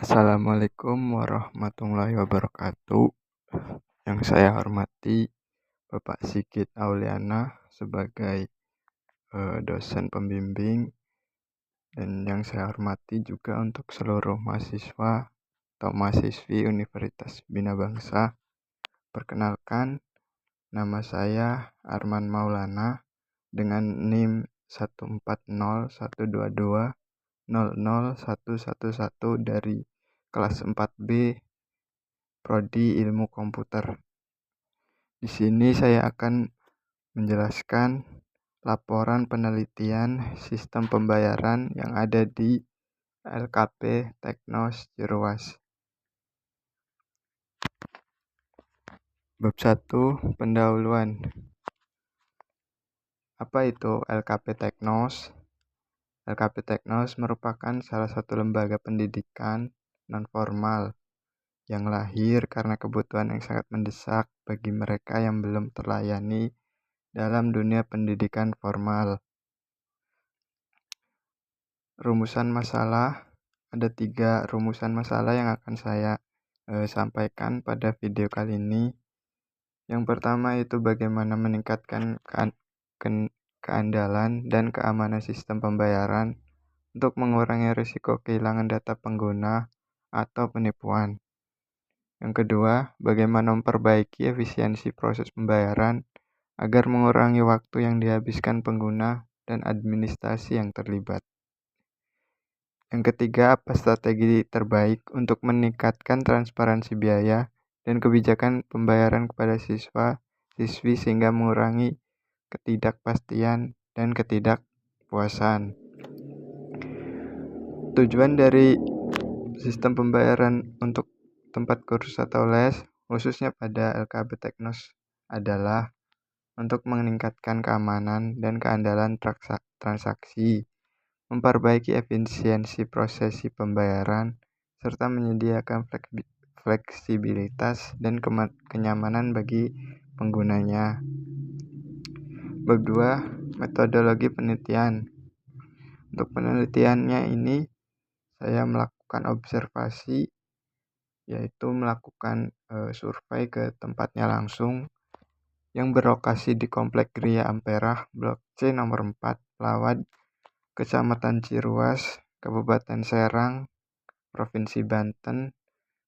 Assalamualaikum warahmatullahi wabarakatuh. Yang saya hormati Bapak Sigit Auliana sebagai dosen pembimbing, dan yang saya hormati juga untuk seluruh mahasiswa atau mahasiswi Universitas Bina Bangsa. Perkenalkan, nama saya Arman Maulana dengan NIM 14012200111 dari kelas 4B Prodi Ilmu Komputer. Di sini saya akan menjelaskan laporan penelitian sistem pembayaran yang ada di LKP Teknos Ciruas. Bab 1, pendahuluan. Apa itu LKP Teknos? LKP Teknos merupakan salah satu lembaga pendidikan non-formal yang lahir karena kebutuhan yang sangat mendesak bagi mereka yang belum terlayani dalam dunia pendidikan formal. Rumusan masalah, ada 3 rumusan masalah yang akan saya sampaikan pada video kali ini. Yang pertama itu bagaimana meningkatkan keandalan dan keamanan sistem pembayaran untuk mengurangi risiko kehilangan data pengguna atau penipuan. Yang kedua, bagaimana memperbaiki efisiensi proses pembayaran agar mengurangi waktu yang dihabiskan pengguna dan administrasi yang terlibat. Yang ketiga, apa strategi terbaik untuk meningkatkan transparansi biaya dan kebijakan pembayaran kepada siswa-siswi sehingga mengurangi ketidakpastian dan ketidakpuasan. Tujuan dari sistem pembayaran untuk tempat kursus atau les, khususnya pada LKP Teknos, adalah untuk meningkatkan keamanan dan keandalan transaksi, memperbaiki efisiensi prosesi pembayaran, serta menyediakan fleksibilitas dan kenyamanan bagi penggunanya. Bab 2, metodologi penelitian. Untuk penelitiannya ini, saya melakukan observasi, yaitu melakukan survei ke tempatnya langsung yang berlokasi di Komplek Gria Ampera, Blok C nomor 4, Pelawat, Kecamatan Ciruas, Kabupaten Serang, Provinsi Banten,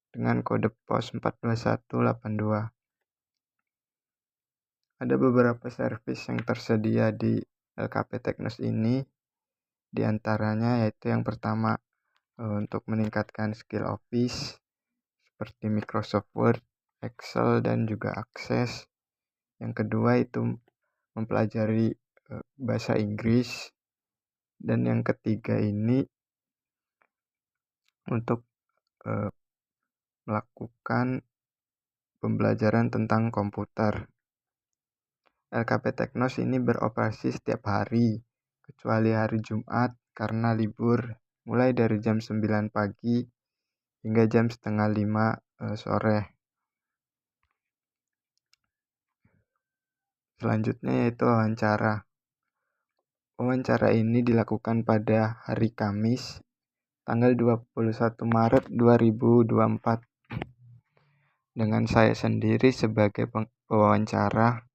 dengan kode pos 42182. Ada beberapa servis yang tersedia di LKP Teknos ini, di antaranya yaitu yang pertama untuk meningkatkan skill Office seperti Microsoft Word, Excel, dan juga Access. Yang kedua itu mempelajari bahasa Inggris, dan yang ketiga ini untuk melakukan pembelajaran tentang komputer. LKP Teknos ini beroperasi setiap hari, kecuali hari Jumat karena libur, mulai dari jam 9 pagi hingga jam 4:30 sore. Selanjutnya yaitu wawancara. Wawancara ini dilakukan pada hari Kamis, tanggal 21 Maret 2024, dengan saya sendiri sebagai pewawancara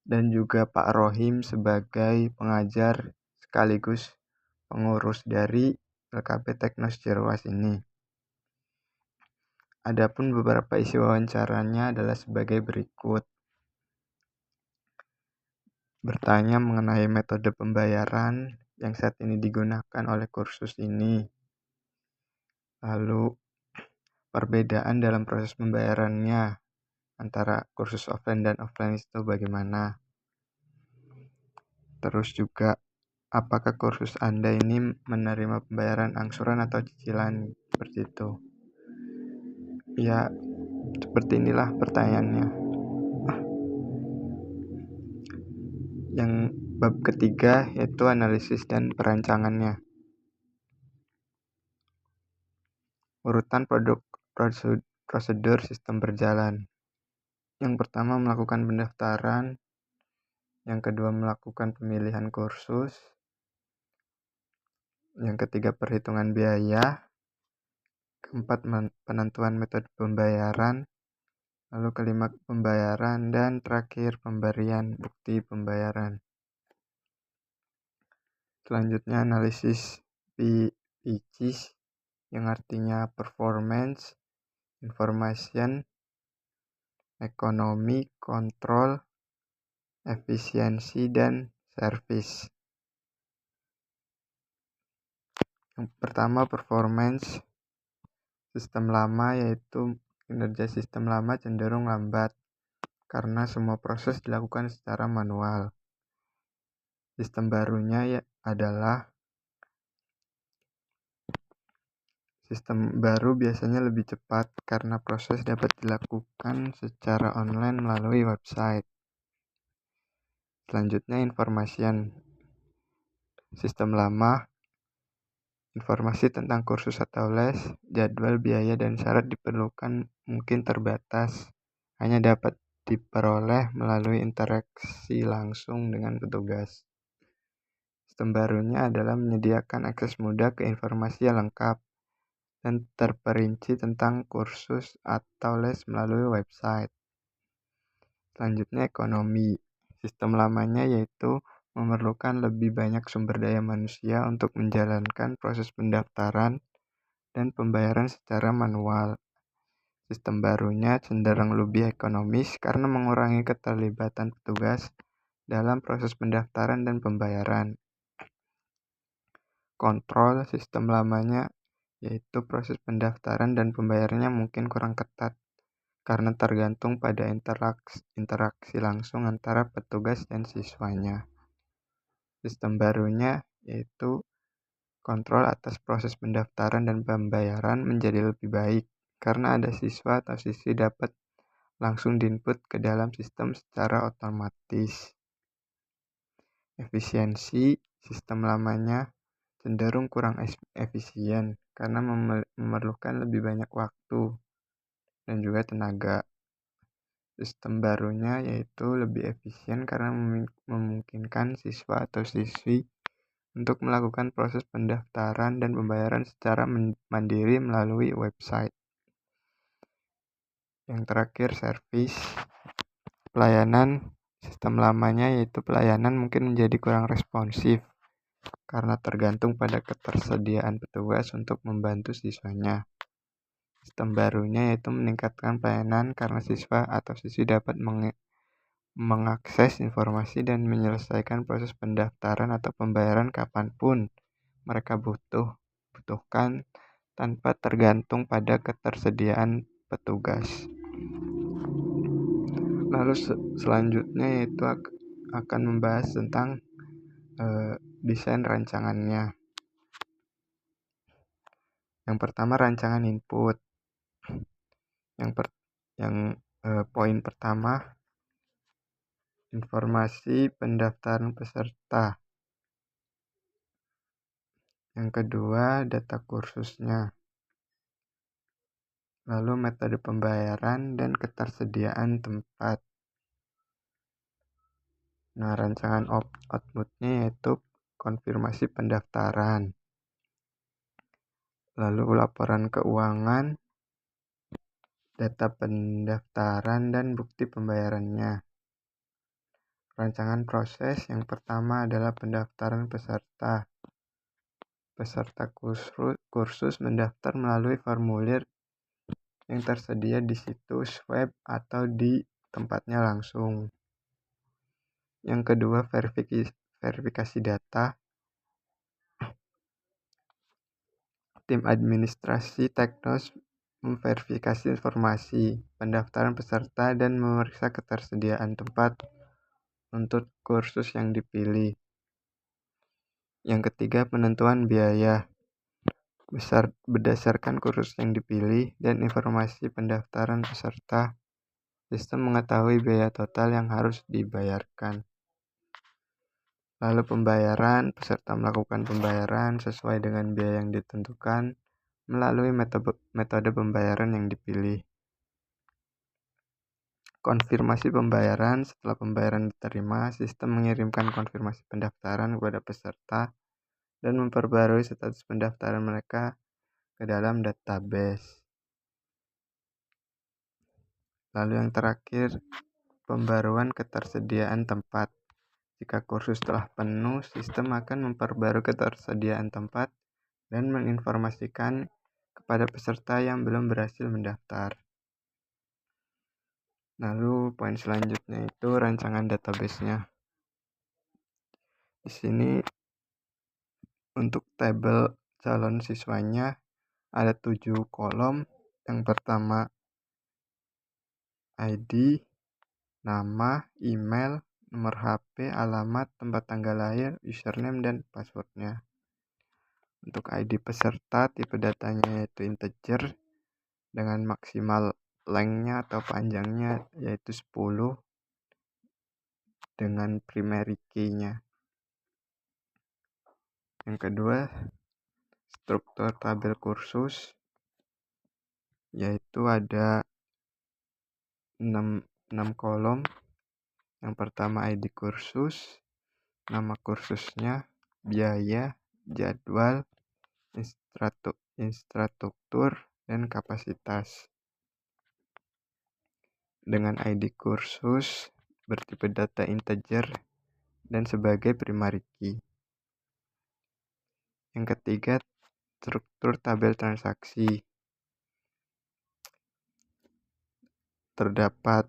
dan juga Pak Rohim sebagai pengajar sekaligus pengurus dari LKP Teknos Ciruas ini. Adapun beberapa isi wawancaranya adalah sebagai berikut. Bertanya mengenai metode pembayaran yang saat ini digunakan oleh kursus ini. Lalu, perbedaan dalam proses pembayarannya antara kursus offline dan offline itu bagaimana. Terus juga, apakah kursus Anda ini menerima pembayaran angsuran atau cicilan, seperti itu. Ya, seperti inilah pertanyaannya. Yang bab ketiga yaitu analisis dan perancangannya. Urutan prosedur sistem berjalan. Yang pertama melakukan pendaftaran, yang kedua melakukan pemilihan kursus, yang ketiga perhitungan biaya, keempat penentuan metode pembayaran, lalu kelima pembayaran, dan terakhir pemberian bukti pembayaran. Selanjutnya analisis PICIS yang artinya performance, information, ekonomi, kontrol, efisiensi, dan service. Yang pertama performance. Sistem lama yaitu kinerja sistem lama cenderung lambat karena semua proses dilakukan secara manual. Sistem barunya adalah sistem baru biasanya lebih cepat karena proses dapat dilakukan secara online melalui website. Selanjutnya information. Sistem lama, informasi tentang kursus atau les, jadwal, biaya, dan syarat diperlukan mungkin terbatas, hanya dapat diperoleh melalui interaksi langsung dengan petugas. Sistem barunya adalah menyediakan akses mudah ke informasi yang lengkap dan terperinci tentang kursus atau les melalui website. Selanjutnya ekonomi. Sistem lamanya yaitu memerlukan lebih banyak sumber daya manusia untuk menjalankan proses pendaftaran dan pembayaran secara manual. Sistem barunya cenderung lebih ekonomis karena mengurangi keterlibatan petugas dalam proses pendaftaran dan pembayaran. Kontrol. Sistem lamanya yaitu proses pendaftaran dan pembayarannya mungkin kurang ketat karena tergantung pada interaksi langsung antara petugas dan siswanya. Sistem barunya yaitu kontrol atas proses pendaftaran dan pembayaran menjadi lebih baik karena ada siswa atau siswi dapat langsung diinput ke dalam sistem secara otomatis. Efisiensi. Sistem lamanya cenderung kurang efisien karena memerlukan lebih banyak waktu dan juga tenaga. Sistem barunya yaitu lebih efisien karena memungkinkan siswa atau siswi untuk melakukan proses pendaftaran dan pembayaran secara mandiri melalui website. Yang terakhir, service. Pelayanan. Sistem lamanya yaitu pelayanan mungkin menjadi kurang responsif karena tergantung pada ketersediaan petugas untuk membantu siswanya. Sistem barunya yaitu meningkatkan pelayanan karena siswa atau siswi dapat mengakses informasi dan menyelesaikan proses pendaftaran atau pembayaran kapanpun mereka butuhkan tanpa tergantung pada ketersediaan petugas. Lalu selanjutnya yaitu akan membahas tentang desain rancangannya. Yang pertama rancangan input. Poin pertama informasi pendaftaran peserta. Yang kedua data kursusnya. Lalu metode pembayaran dan ketersediaan tempat. Nah, rancangan outputnya yaitu konfirmasi pendaftaran. Lalu laporan keuangan, data pendaftaran, dan bukti pembayarannya. Rancangan proses yang pertama adalah pendaftaran peserta. Peserta kursus mendaftar melalui formulir yang tersedia di situs web atau di tempatnya langsung. Yang kedua, verifikasi data. Tim administrasi teknis memverifikasi informasi pendaftaran peserta dan memeriksa ketersediaan tempat untuk kursus yang dipilih. Yang ketiga, penentuan biaya. Berdasarkan kursus yang dipilih dan informasi pendaftaran peserta, sistem mengetahui biaya total yang harus dibayarkan. Lalu pembayaran, peserta melakukan pembayaran sesuai dengan biaya yang ditentukan melalui metode pembayaran yang dipilih. Konfirmasi pembayaran. Setelah pembayaran diterima, sistem mengirimkan konfirmasi pendaftaran kepada peserta dan memperbarui status pendaftaran mereka ke dalam database. Lalu yang terakhir, pembaruan ketersediaan tempat. Jika kursus telah penuh, sistem akan memperbarui ketersediaan tempat dan menginformasikan kepada peserta yang belum berhasil mendaftar. Lalu poin selanjutnya itu rancangan database-nya. Di sini untuk tabel calon siswanya ada 7 kolom. Yang pertama ID, nama, email, nomor HP, alamat, tempat tanggal lahir, username, dan passwordnya. Untuk ID peserta, tipe datanya yaitu integer dengan maksimal length-nya atau panjangnya yaitu 10 dengan primary key-nya. Yang kedua, struktur tabel kursus yaitu ada 6 kolom. Yang pertama ID kursus, nama kursusnya, biaya, jadwal, instruktur, dan kapasitas. Dengan ID kursus bertipe data integer dan sebagai primary key. Yang ketiga, struktur tabel transaksi. Terdapat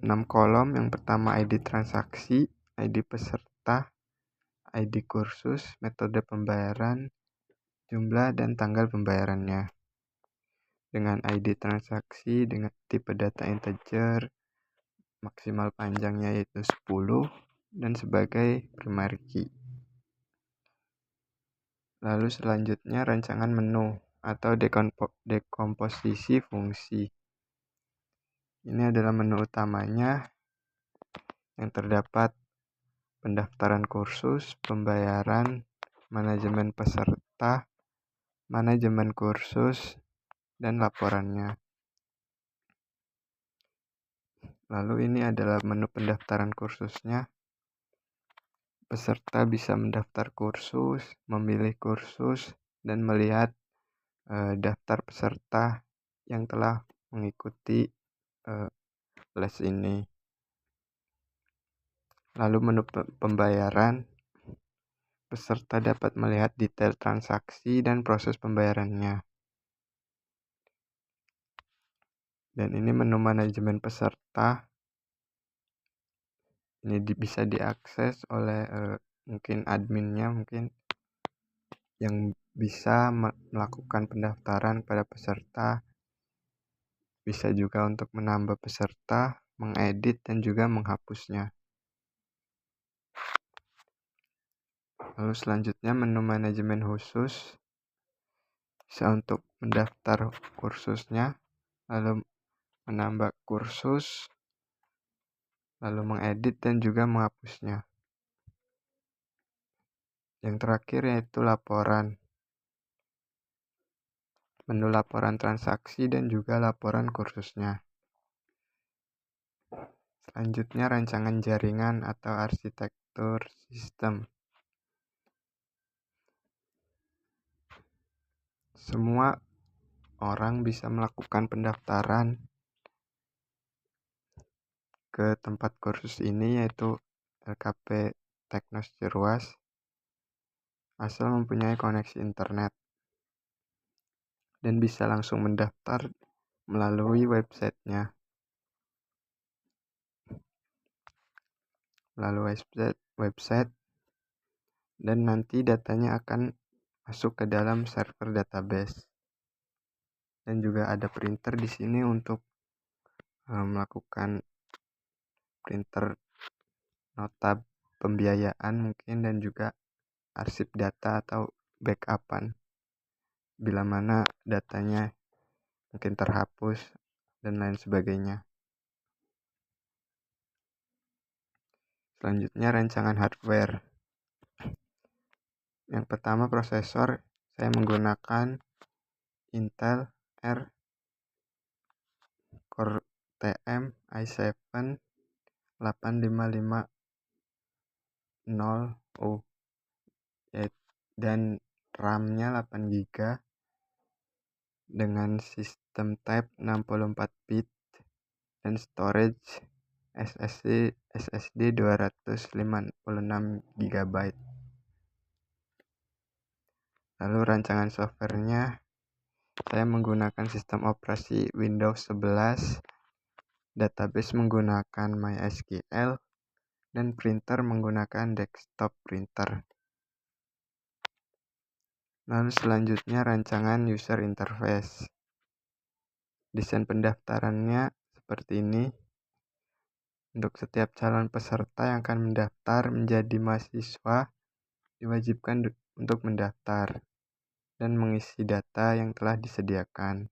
6 kolom. Yang pertama ID transaksi, ID peserta, ID kursus, metode pembayaran, jumlah dan tanggal pembayarannya. Dengan ID transaksi dengan tipe data integer, maksimal panjangnya yaitu 10 dan sebagai primary key. Lalu selanjutnya rancangan menu atau dekomposisi fungsi. Ini adalah menu utamanya yang terdapat pendaftaran kursus, pembayaran, manajemen peserta, manajemen kursus, dan laporannya. Lalu ini adalah menu pendaftaran kursusnya. Peserta bisa mendaftar kursus, memilih kursus, dan melihat daftar peserta yang telah mengikuti les ini. Lalu menu pembayaran, peserta dapat melihat detail transaksi dan proses pembayarannya. Dan ini menu manajemen peserta. Ini bisa diakses oleh mungkin adminnya mungkin yang bisa melakukan pendaftaran pada peserta. Bisa juga untuk menambah peserta, mengedit, dan juga menghapusnya. Lalu selanjutnya menu manajemen khusus. Bisa untuk mendaftar kursusnya, lalu menambah kursus, lalu mengedit dan juga menghapusnya. Yang terakhir yaitu laporan. Menu laporan transaksi dan juga laporan kursusnya. Selanjutnya rancangan jaringan atau arsitektur sistem. Semua orang bisa melakukan pendaftaran ke tempat kursus ini yaitu LKP Teknos Ciruas asal mempunyai koneksi internet dan bisa langsung mendaftar melalui websitenya. Melalui website dan nanti datanya akan masuk ke dalam server database. Dan juga ada printer di sini untuk melakukan printer nota pembiayaan mungkin dan juga arsip data atau backupan bila mana datanya mungkin terhapus dan lain sebagainya. Selanjutnya rancangan hardware. Yang pertama prosesor, saya menggunakan Intel Core TM i7 8550U dan RAM-nya 8 GB dengan sistem type 64 bit dan storage SSD 256 GB. Lalu rancangan softwarenya, saya menggunakan sistem operasi Windows 11, database menggunakan MySQL, dan printer menggunakan desktop printer. Lalu selanjutnya rancangan user interface. Desain pendaftarannya seperti ini. Untuk setiap calon peserta yang akan mendaftar menjadi mahasiswa, diwajibkan untuk mendaftar dan mengisi data yang telah disediakan.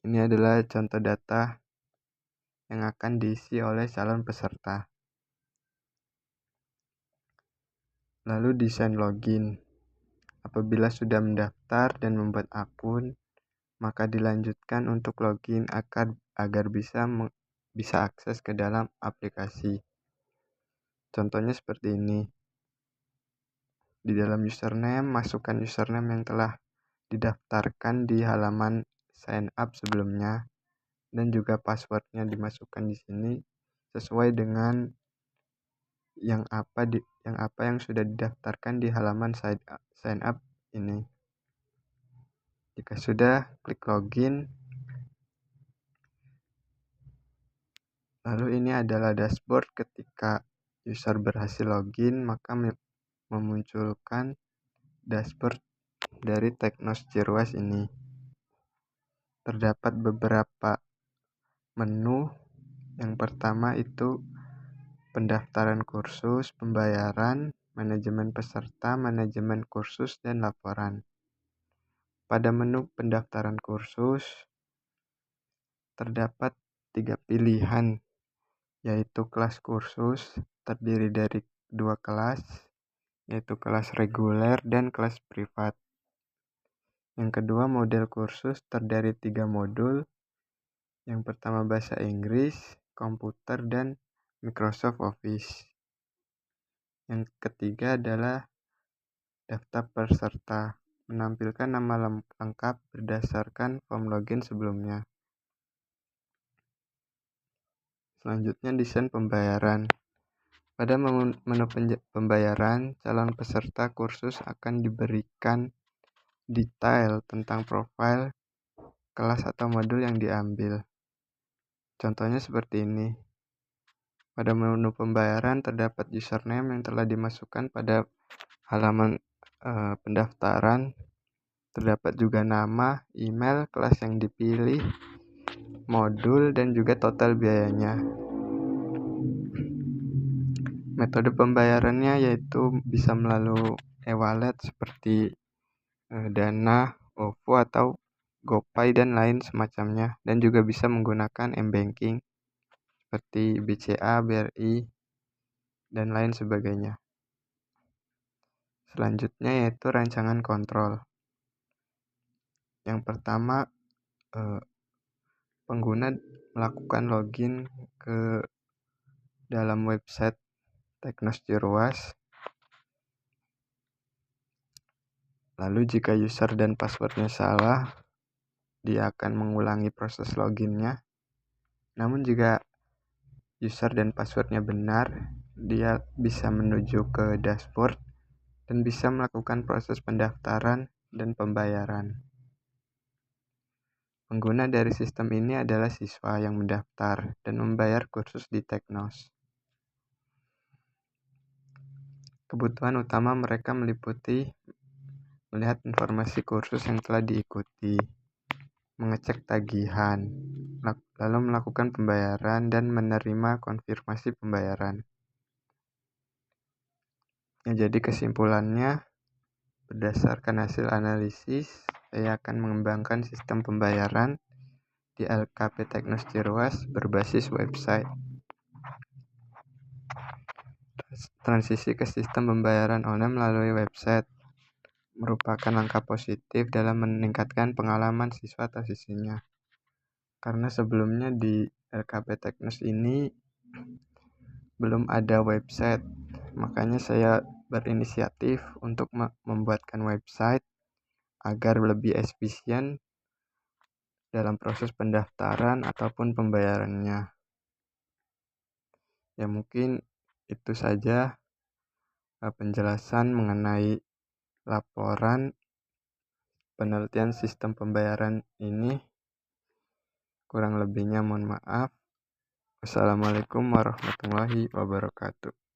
Ini adalah contoh data yang akan diisi oleh calon peserta. Lalu desain login. Apabila sudah mendaftar dan membuat akun, maka dilanjutkan untuk login agar bisa akses ke dalam aplikasi. Contohnya seperti ini. Di dalam username, masukkan username yang telah didaftarkan di halaman sign up sebelumnya, dan juga passwordnya dimasukkan di sini sesuai dengan yang sudah didaftarkan di halaman sign up ini. Jika sudah, klik login. Lalu ini adalah dashboard ketika user berhasil login, maka memunculkan dashboard dari Teknos Ciruas ini. Terdapat beberapa menu. Yang pertama itu pendaftaran kursus, pembayaran, manajemen peserta, manajemen kursus, dan laporan. Pada menu pendaftaran kursus, terdapat 3 pilihan, yaitu kelas kursus terdiri dari 2 kelas, yaitu kelas reguler dan kelas privat. Yang kedua, model kursus terdiri 3 modul. Yang pertama bahasa Inggris, komputer, dan Microsoft Office. Yang ketiga adalah daftar peserta, menampilkan nama lengkap berdasarkan form login sebelumnya. Selanjutnya, desain pembayaran. Pada menu pembayaran, calon peserta kursus akan diberikan detail tentang profil, kelas atau modul yang diambil. Contohnya seperti ini. Pada menu pembayaran terdapat username yang telah dimasukkan pada halaman pendaftaran. Terdapat juga nama, email, kelas yang dipilih, modul, dan juga total biayanya. Metode pembayarannya yaitu bisa melalui e-wallet seperti Dana, OVO, atau GoPay dan lain semacamnya, dan juga bisa menggunakan m-banking seperti BCA, BRI, dan lain sebagainya. Selanjutnya yaitu rancangan kontrol. Yang pertama, pengguna melakukan login ke dalam website Teknos Ciruas. Lalu jika user dan passwordnya salah, dia akan mengulangi proses loginnya. Namun jika user dan passwordnya benar, dia bisa menuju ke dashboard dan bisa melakukan proses pendaftaran dan pembayaran. Pengguna dari sistem ini adalah siswa yang mendaftar dan membayar kursus di Teknos. Kebutuhan utama mereka meliputi melihat informasi kursus yang telah diikuti, mengecek tagihan, lalu melakukan pembayaran dan menerima konfirmasi pembayaran. Jadi kesimpulannya, berdasarkan hasil analisis, saya akan mengembangkan sistem pembayaran di LKP Teknos Ciruas berbasis website. Transisi ke sistem pembayaran online melalui website merupakan langkah positif dalam meningkatkan pengalaman siswa atau siswinya. Karena sebelumnya di LKP Teknos ini belum ada website, makanya saya berinisiatif untuk membuatkan website agar lebih efisien dalam proses pendaftaran ataupun pembayarannya. Ya mungkin itu saja penjelasan mengenai laporan penelitian sistem pembayaran ini. Kurang lebihnya mohon maaf. Wassalamualaikum warahmatullahi wabarakatuh.